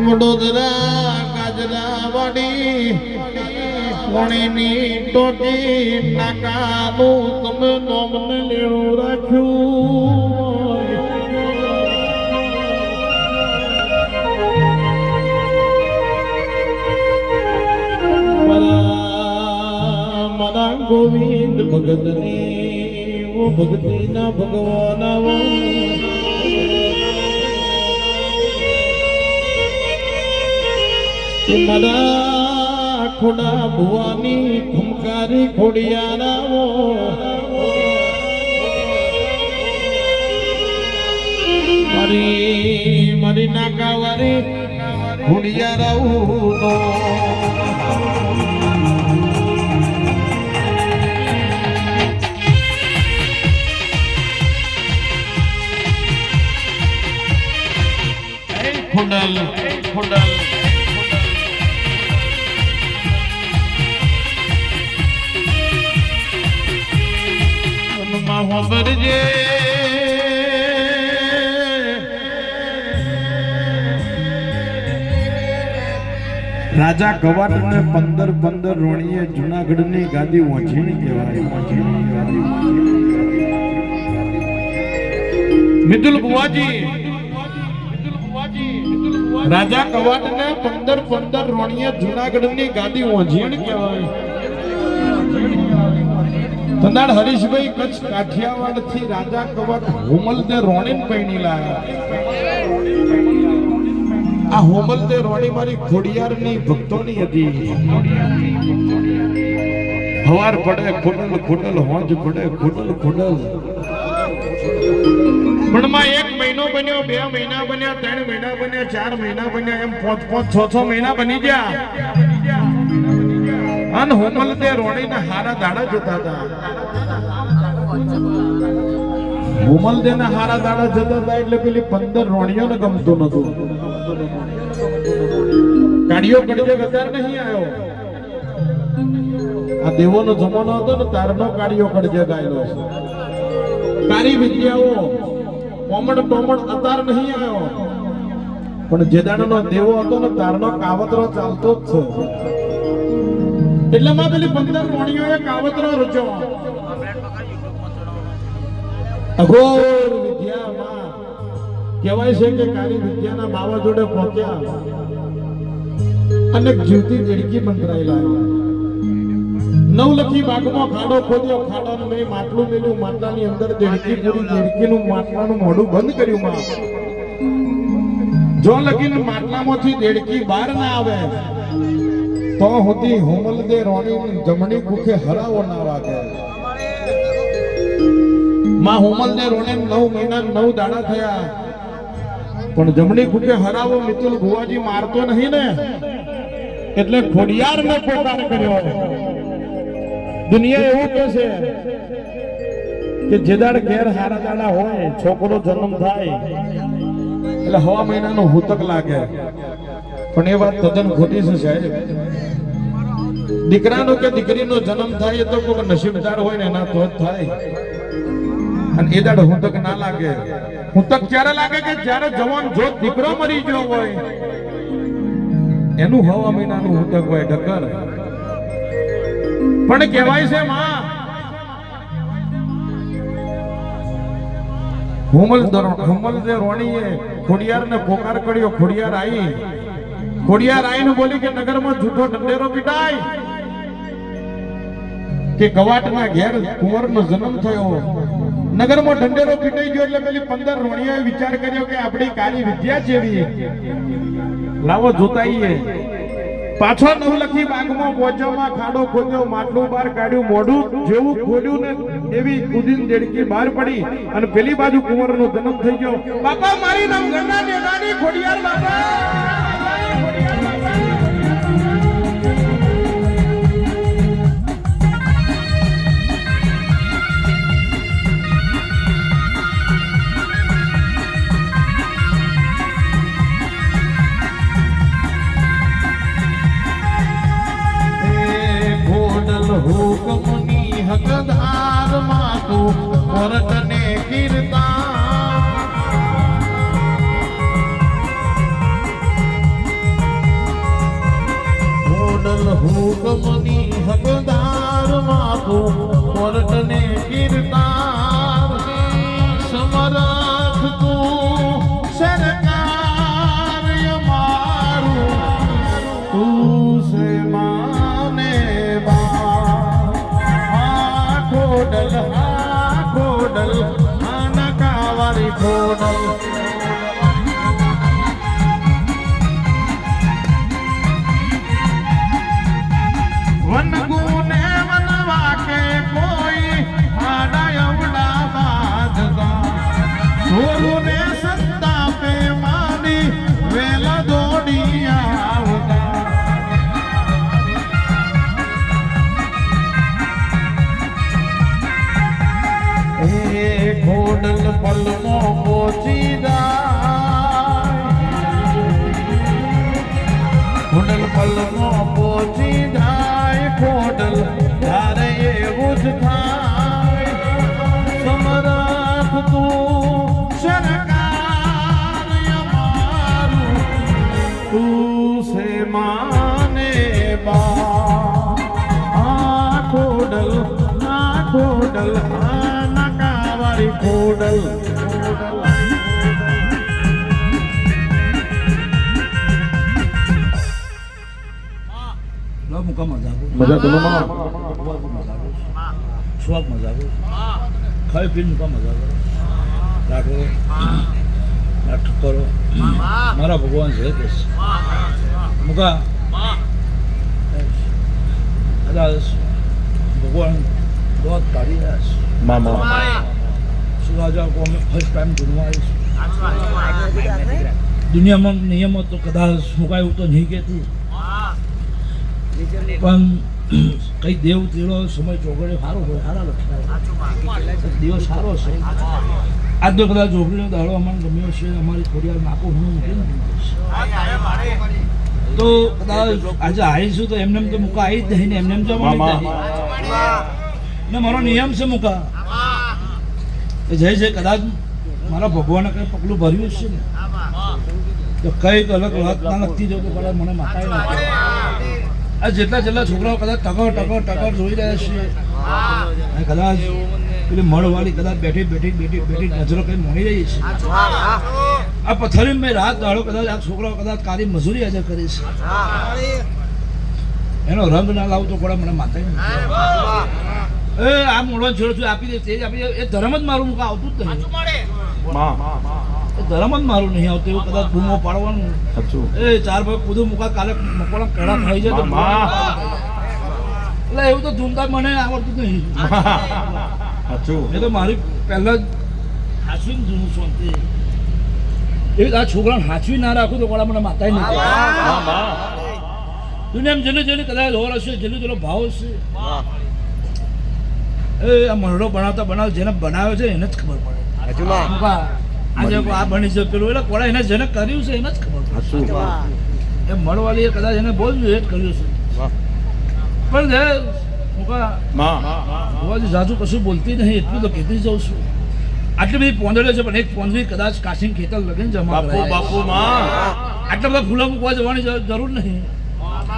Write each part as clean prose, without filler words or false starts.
વડોદરા કાજરાવાડી કોણીની ટોટી નાકાનું તમે નોમને લેણું રાખ્યું મારા ગોવિંદ ભગતની ઓ ભક્તિના ભગવાન મારા ખોડા ભુવાની ખમકારી ખોડિયારાઓ મારી નાકાવારી ખોડિયારાઓ ખોડલ ખોડલ હોબરજે રાજા કવાટ ને 15 રોણીએ જુનાગઢ ની ગાદી વંચીણી કહેવાય મિતુલ બુવાજી રાજા કવાટ ને 15 રોણીએ જુનાગઢ ની ગાદી વંચીણી કહેવાય તનાડ હરીશભાઈ કચ્છ કાઠિયાવાડ થી રાજા કવાટ હોમલ દે રોણી પૈણી લાયા આ હોમલ દે રોણી મારી ખોડિયાર ની ભક્તો ની હતી હવાર પડે ખોડલ ખોડલ હોજ પડે ખોડલ ખોડલ પણ માં 1 મહિનો બન્યો 2 મહિના બન્યા 3 મહિના બન્યા 4 મહિના બન્યા એમ 5 6 મહિના બની ગયા અન હોમલ દે રોણી ના હારા દાડા જતા હતા હોમલ દે ના હારા દાડા જતા હતા એટલે પેલી 15 રોણીઓ ને ગમતું નતું કાઢિયો કડજે ગદાર નહીં આવ્યો આ દેવો નો જમાનો હતો ને તારનો કાઢિયો કડજે ગાયલો કારી વિદ્યાઓ કોમડ ટોમડ અતાર નહીં આવ્યો પણ જેદાનો નો દેવો હતો ને તારનો કાવતરો ચાલતો જ છે એટલે માં પેલી 15 રોણીઓએ કાવતરો રચ્યો અઘોર વિદ્યામાં કહેવાય છે કે કાળી વિદ્યાના બાવા જોડે પહોંચ્યા અને જીવતી દેડકી મંત્રાયેલા નવલખી બાગમાં ખાડો ખોદ્યો ખાડાનું મેં માટલું મેલ્યું માટલાની અંદર દેડકી પૂરી દેડકીનું માટલાનું મોઢું બંધ કર્યું માં જો લગીને માટલામાંથી દેડકી બહાર ના આવે તો હોતી હોમલ દે રોણી જમણી કુખે હરાવો ના વાગે માં હોમલ દે રોણી 9 મહિના 9 દાડા થયા પણ જમણી કુખે હરાવો મિતુલ ભુવાજી મારતો નહીં ને એટલે ખોડિયાર ને પોકાર કર્યો દુનિયા એવું કહે છે કે જે દાડ ઘેર હારા દાડા હોય છોકરો જન્મ થાય એટલે 6 મહિનાનો હુતક લાગે પણ એ વાત તદ્દન ખોટી છે સાહેબ દીકરાનો કે દીકરીનો જન્મ થાય તો કોઈ નસીબદાર હોય ને એના તો જ થાય અને એ દાડ હુતક ના લાગે હુતક ક્યારે લાગે કે જ્યારે જવાન જો દીકરો મરી ગયો હોય એનું 6 મહિનાનું હુતક હોય ઢકર પણ કહેવાય છે માં હોમલ દે રોણીએ ખોડિયારને પોકાર કર્યો ખોડિયાર આવીને બોલી કે નગરમાં જૂઠો ઢંઢેરો પીટાય કે કવાટના ઘેર કુંવરનો જન્મ થયો નગરમાં ઢંઢેરો પીટાઈ ગયો એટલે પેલી 15 રોણીઓએ વિચાર કર્યો કે આપણી કાળી વિદ્યા જેવી લાવો જોતાઈએ પાછો નવલખી બાગમાં પહોંચવામાં ખાડો ખોદ્યો માટલું બહાર કાઢ્યું મોઢું જેવું ખોલ્યું ને એવી કુદીન દેડકી બહાર પડી અને પેલી બાજુ કુંવરનો જન્મ થઈ ગયો બાપા મારી નામ ગંગા દેવાની ખોડિયાર બાપા હુકમની હકદાર માં તું કોરટને કીર્તા હુકમની હકદાર માથું કોર્ટને કીર્તાર સમરથ તું સરકાર અમારું તું સે માને બા ખોડલ નકાવારી ખોડલ વનગુને વનવા કે કોઈ આડા અવડા બાંધતા છોરુને સત્તા પે માની વેલા દોડી આવતા એ ખોડલ પલમો પહોંચી જાય ખોડલ પલમો પહોંચી જાય ખોડલ ત્યારે એવું જ થાય સમરથ તું સરકાર અમારું તું સે માને બા આ ખોડલ નકાવારી ખોડલ મુકા મજા તો મજા સ્વાગ મજા ખાઈ પીને મુકા મજા રાખો નાટક કરો મારા ભગવાન છે મુકા કદાચ ભગવાન बहुत तारी है मामा सुराजा को मैं फर्स्ट टाइम दुनिया दुनिया में नियम तो कदाच मुकाय तो नहीं कहती પણ કઈ દેવ તેડો સમય ચોગડે સારો હોય સારા લક્ષણ દિવસ સારો છે આજ તો કદાચ ચોગડીનો દાડો અમને ગમ્યો છે અમારી થોડી નાકો હું તો કદાચ આજે આવીશું તો એમને તો મુકા આવી જ નહીં ને એમને ને મારો નિયમ છે મુકા જય છે કદાચ મારા ભગવાને કઈ પગલું ભર્યું છે ને તો કઈક અલગ વાત ના લગતી જો તો કદાચ મને માતાએ નથી આ જેટલા છોકરાઓ કદાચ ટકર જોઈ રહ્યા છે કદાચ પેલી મળવાળી કદાચ બેઠી નજરો કઈ મળી રહી છે આ પથ્થરી મેં રાત દાડો કદાચ આ છોકરાઓ કદાચ કારી મજૂરી આજે કરી છે એનો રંગ ના લાવતો પડે મને માતાએ એ આ મોડો છોડો છું આપી દે તેજ આપી દે એ ધર્મ જ મારું મુકા આવતું જ નહીં એ ધર્મ જ મારું નહીં આવતું એવું કદાચ બૂમો પાડવાનું એ ચાર ભાઈ કૂદું મુકા કાલે મકોડા કડા ખાઈ જાય એટલે એવું તો ધૂમધામ મને આવડતું નહીં એ તો મારી પહેલા જ હાચવી જૂનું શાંતિ એ આ છોકરાને હાચવી ના રાખું તો કોડા મને માતાય નહીં દુનિયામાં જેને કદાચ હોર હશે જેનો ભાવ હશે એ આ મરડો બનાવતા જેને બનાવે છે એને જ ખબર પડે આજે આ બની છે પેલું એટલે કોડા એને જેને કર્યું છે એને જ ખબર પડે એ મળવાલી કદાચ એને બહુ જ એ જ કર્યું છે પણ ભુવાજી જાજુ કશું બોલતી નહીં એટલું તો કહેતી જાઉં છું આટલી બધી પોંદડીઓ છે પણ એક પોંદડી કદાચ કાશી ખેતર લગીને જમા આટલા બધા ફૂલા મૂકવા જવાની જરૂર નહીં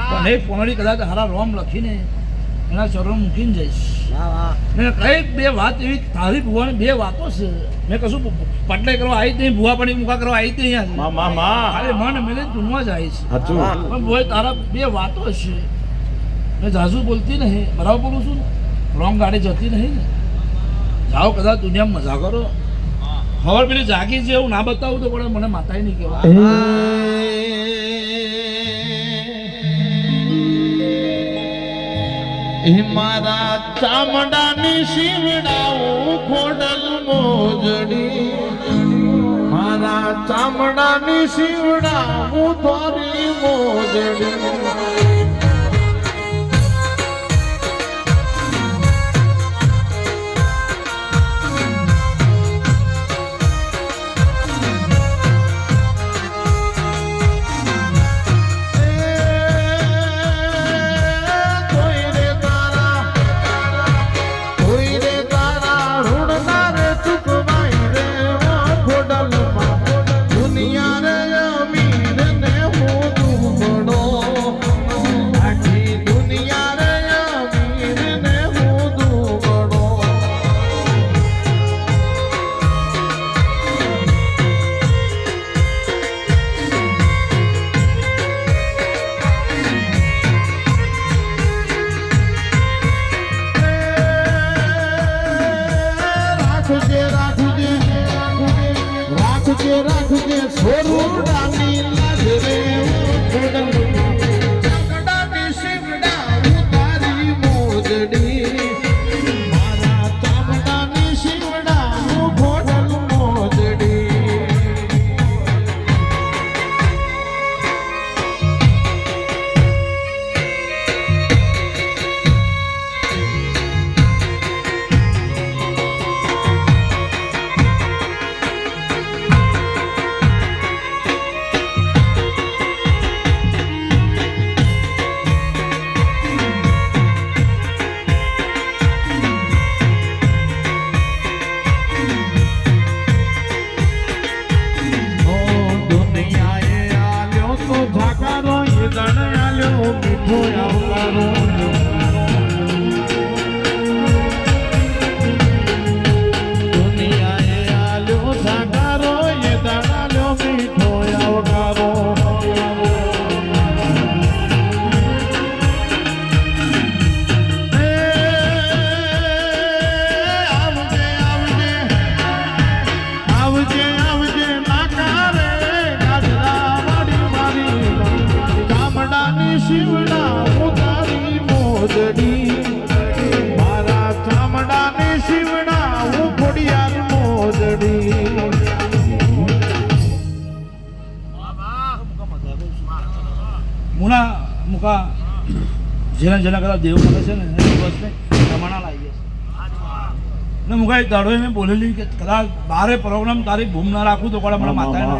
પણ એક પોંદડી કદાચ હારા રોમ લખીને એના ચરણો મૂકીને જઈશ કઈક બે વાત એવી તારી ભુવાની બે વાતો છે મેં કશું પટલે કરવા આવી જ નહીં ભુવા પણ મુકા કરવા આવી જ નહીં અરે મન મેલે ધૂનવા જ આવી છે પણ ભુવા તારા બે વાતો છે મેં જાજુ બોલતી નહીં બરાબર બોલું છું રોંગ ગાડી જતી નહીં ને જાઓ કદાચ દુનિયામાં મજા કરો ખબર પેલી જાગી છે એવું ના બતાવું તો પણ મને માતાએ નહીં કહેવાય મારા ચામડાની શિવડાવું ખોડલ મોજડી મારા ચામડાની શિવડાવું તારી મોજડી આવજે રાખજે છોરું ડાની લાજ રે ચામડાની શિવડા ઉતારી મોજડી મારા ચામડાની શિવડા હું ઘોડલ મોજડી શિવડા ઉતારી મોજડી મારા ચામડાની શિવડા હું ખોડિયાર મોજડી મુના મુકા જેના જેના કદાચ દેવ મળે છે ને એ દિવસને પ્રમાણા લાવી જશે ને મુકા એક દાડો મેં બોલેલી કે કદાચ બારે પ્રોગ્રામ તારી ભૂમ ના રાખું તો કોડા મને માતા ના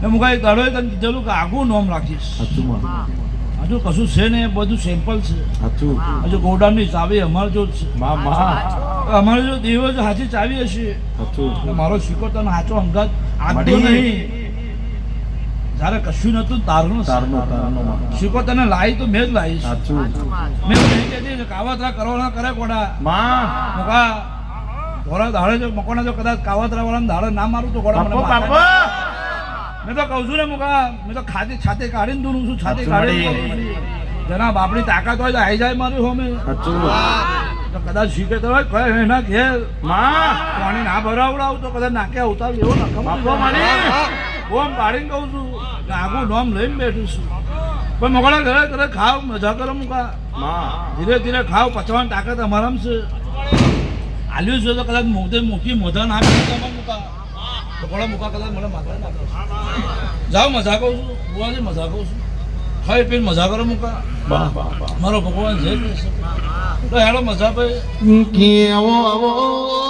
ને મુકા એક દાડો તને કીધેલું કે આગું નોમ રાખીશ હજુ કશું છે ને એ બધું સેમ્પલ છે હજુ ગોડાઉનની ચાવી અમારે જો છે અમારે જો દેવ જ હાચી ચાવી હશે મારો સિક્કો તને હાચો અંગાત આપતો નહીં જયારે કશું નતું તારનું સિક્કો તને લાવી તો મેં જ લાવીશ મેં નહીં કહેતી કાવતરા કરવાના કરે કોડા મુકા થોડા દાડે જો મકોના જો કદાચ કાવતરા વાળા દાડે ના મારું તો કોડા મને મેં તો કહું છું ને મુકા મેં તો ખાતે છાતે કાઢીને દૂરું છું છાતે કાઢીને જેના બાપની તાકાત હોય તો આવી જાય મારી હોમે તો કદાચ શીખે તો કહે એના ઘેર પાણી ના ભરાવડાવ તો કદાચ નાકે ઉતાર એવો ઓમ કાઢીને કહું છું કે આગું નોમ લઈને બેઠું છું પણ મોકળા ઘરે ઘરે ખાવ મજા કરો મુકા ધીરે ધીરે ખાવ પચવાની તાકાત અમારામાં છે આલ્યું છે તો કદાચ મોટી મોઢા ના તમારે મુકા તો કોળા મુકા કદાચ મને માતા ના જાઓ મજા કહું છું બુવાજી મજા કહું છું ખાઈ પીને મજા કરો મુકા મારો ભગવાન જે તો હેડો મજા ભાઈ કેવો